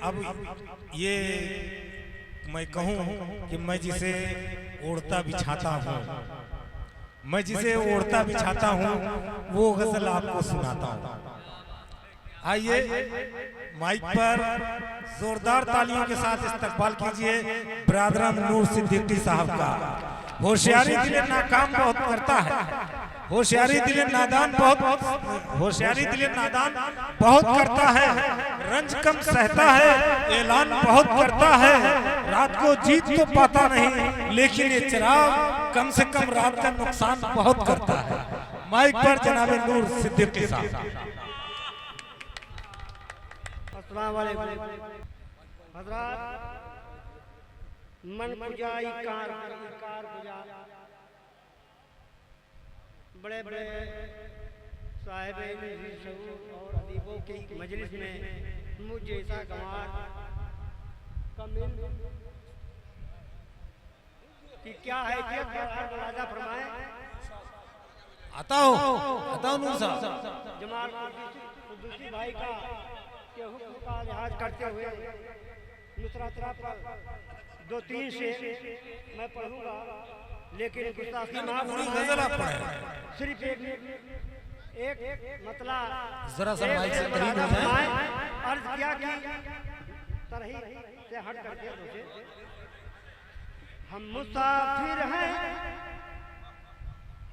अब ये मैं कहूँ कि मैं जिसे ओढ़ता बिछाता हूँ, मैं जिसे ओढ़ता बिछाता हूँ वो गजल आपको सुनाता हूँ। आइए माइक पर जोरदार तालियों के साथ इस्तकबाल कीजिए ब्रादरम नूर सिद्दीकी साहब का। होशियारी दिले नाकाम बहुत करता है, होशियारी दिले नादान बहुत, होशियारी दिले नादान बहुत करता है, रंज कम सहता है, ऐलान बहुत करता है, रात को जीत तो पाता नहीं लेकिन ये चिराग कम से कम रात का नुकसान बहुत करता है। माइक पर जनाबे नूर सिद्दीकी साहब। हज़रात मन पुजाई कार पुजा बड़े बड़े साहिब और अदीबों की मजलिस में मुझ जैसा गंवार कमिल कि क्या है कि मुलाजा फरमाए। आता हो नूर साहब। जमाल कुद्दूसी भाई का के हुक्म का लिहाज करते हुए नुसरत पर 2-3 शेर मैं पढ़ूंगा, लेकिन गुस्ताखी माफ कीजिए। सिर्फ एक मतलब जरा सा माइक से करीब हो जाए। अर्ज किया कि तरही से हट करके हम मुसाफिर हैं,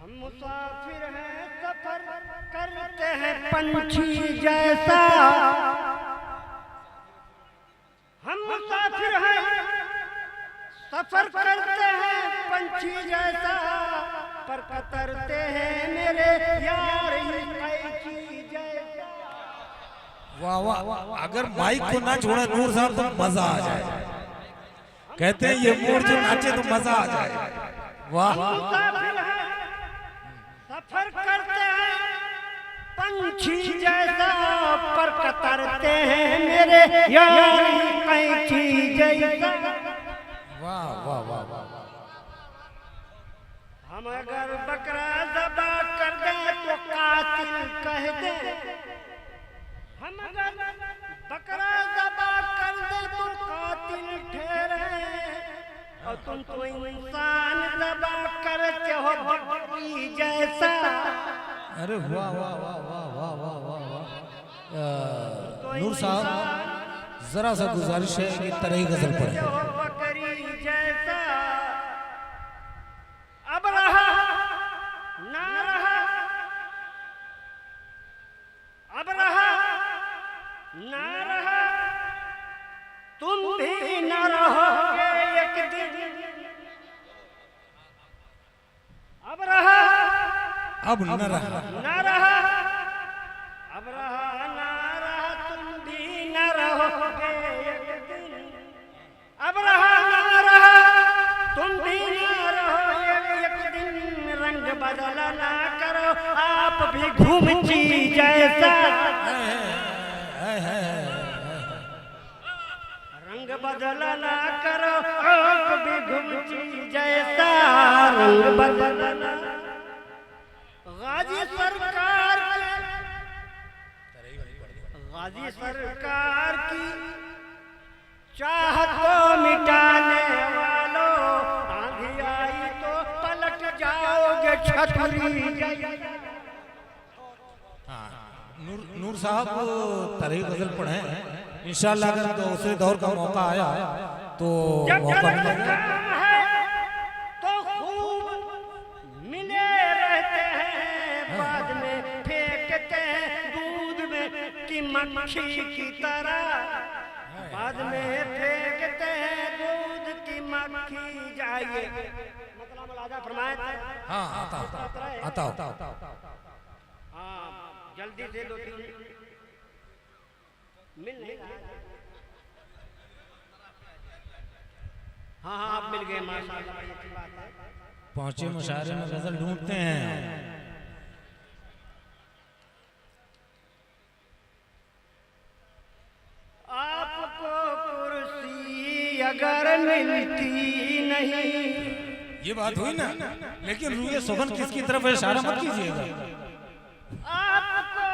हम मुसाफिर हैं, सफर करते हैं पंछी जैसा। हम मुसाफिर हैं, सफर करते हैं पंछी जैसा, पर कतरते हैं मेरे यार कैची जैसा। वाह वाह, अगर माइक को ना छोड़ा नूर साहब तो मजा आ जाए। कहते हैं ये मोर जो नाचे तो मजा आ जाए। वाह, सफर करते हैं पंछी जैसा, पर कतरते हैं मेरे यार कैची जैसा। वाह वाह वाह वाह। हम अगर बकरा ज़बा कर दें तो कातिल कह दे, हम अगर बकरा ज़बा कर दें तो कातिल ठहरे, और तुम तो इंसान ज़बा करते हो बकरी जैसा। अरे वाह वाह वाह वाह वाह वाह वाह वाह। नूर साहब जरा सा गुजारिश है कि तरह ही गजल पढ़े। बकरी जैसा अब रहा ना रहा, अब रहा ना रहा, तुम भी न रहोगे एक दिन। अब रहा अब न रहा, ना रहा, अब रहा ना रहा, तुम भी न रहोगे एक दिन। अब रहा ना रहा, तुम भी न रहोगे एक दिन। रंग बदला ना करो आप भी घूमची जैसा, रंग बदला ना करो आप भी घूमची जैसा। रंग बदला गाजी सरकार की चाहत को मिटाने वालों, आंधी आई तो पलट जाओगे छतरी। नूर साहब तरह ही गजल पढ़े हैं, इंशाल्लाह अगर दूसरे दौर का मौका आया तो मौका मिलेगा। तो खूब मिले रहते हैं, बाद में फेंकते हैं दूध में कि मक्खी की तरह, बाद में फेंकते हैं दूध की मक्खी। जाइए मतलब मुलाजा फरमाए। हाँ आता हाँ जल्दी से 2-3 मिल नहीं रहा। हाँ हाँ आप मिल गए माशाअल्लाह, बड़ी अच्छी बात है। पहुंचे मुशायरे में गजल ढूंढते हैं। आपको कुर्सी अगर मिलती नहीं, ये बात हुई ना, लेकिन रूए सुगन किसकी तरफ है इशारा मत कीजिएगा। आपको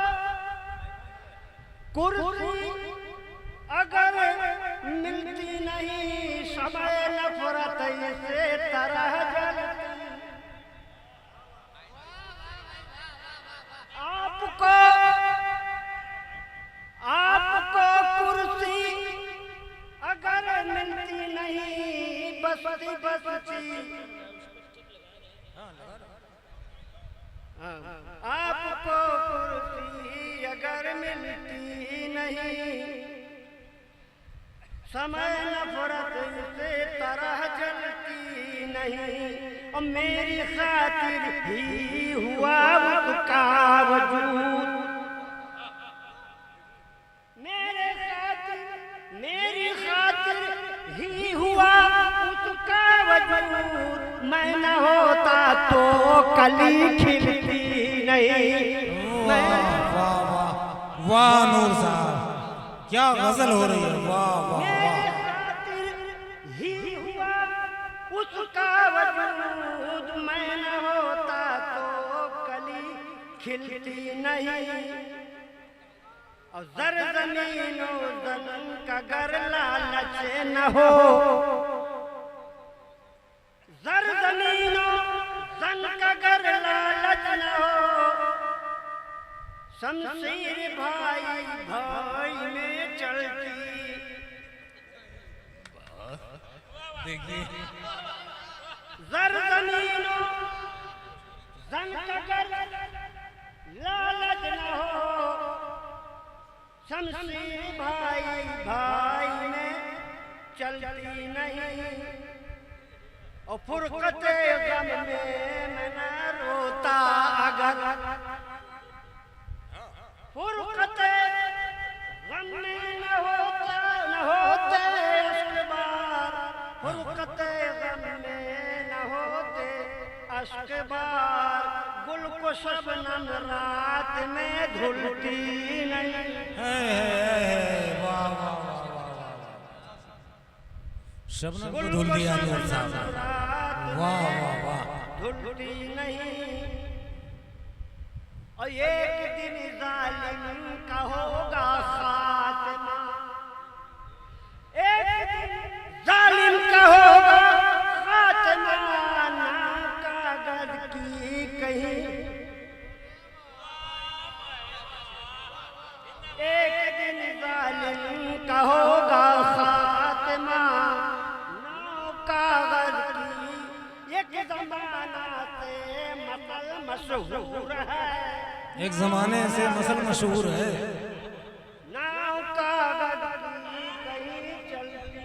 कुर्सी अगर मिलती नहीं, समय नफरत से तरह जलती। आपको कुर्सी अगर मिलती नहीं, बसती बसती। आपको कुर्सी अगर मिलती नहीं, समय नफरत से तरह जलती नहीं। और मेरी खातिर ही हुआ उसका वजूद, मेरी खातिर ही हुआ उसका वजूद। मैं न होता तो कली खिलती नहीं। वाह वाह वाह नूर साहब, क्या गजल हो रही है। वाह वाह मेरी खातिर ही हुआ उसका वजूद। मैं न होता तो कली खिलती नहीं। और जर जमीनो जन का गर लालच न हो, जर जमीनो जन का गर लालच न हो। शमशीर भाई भाई में चलती। देखिए जर जमीनो जन का गर लालच न हो। शमशीर भाई भाई में चलती नहीं। और फुरकते गम में मैं न रोता अगर, फुरकते गम में न होते अश्क बार। फुरकते गम में न होते अश्क बार। गुल को शबनम रात में धुलती नहीं। वाह वाह वाह, शबनम को धुल दिया नूर साहब। वाह वाह वाह, धुलती नहीं। और एक दिन जालिम का होगा खात्मा, एक दिन जालिम का होगा खात्मा। ना कागज की कहीं, एक दिन जालिम का होगा खात्मा। ना कागज की एक जमाना से मसल मशहूर है, एक जमाने से मसल मशहूर है। नाव कागज की कहीं चलती।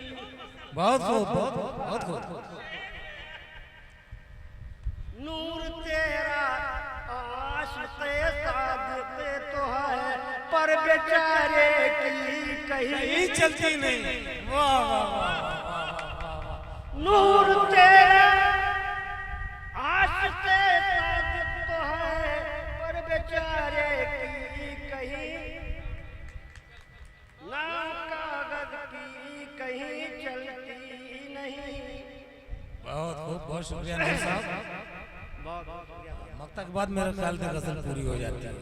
बहुत खूब बहुत खूब। नूर तेरा आशिक़े सादिक़े तो है, पर बेचारे की कहीं चलती नहीं। वाह वाह वाह, नूर तेरा आशिक़े सादिक़ तो है, पर बेचारे की कहीं ना कागज की कहीं चलती नहीं। बहुत खूब, बहुत शुक्रिया नूर साहब। मक्ता के बाद मेरे ख्याल से गजल पूरी हो जाती है।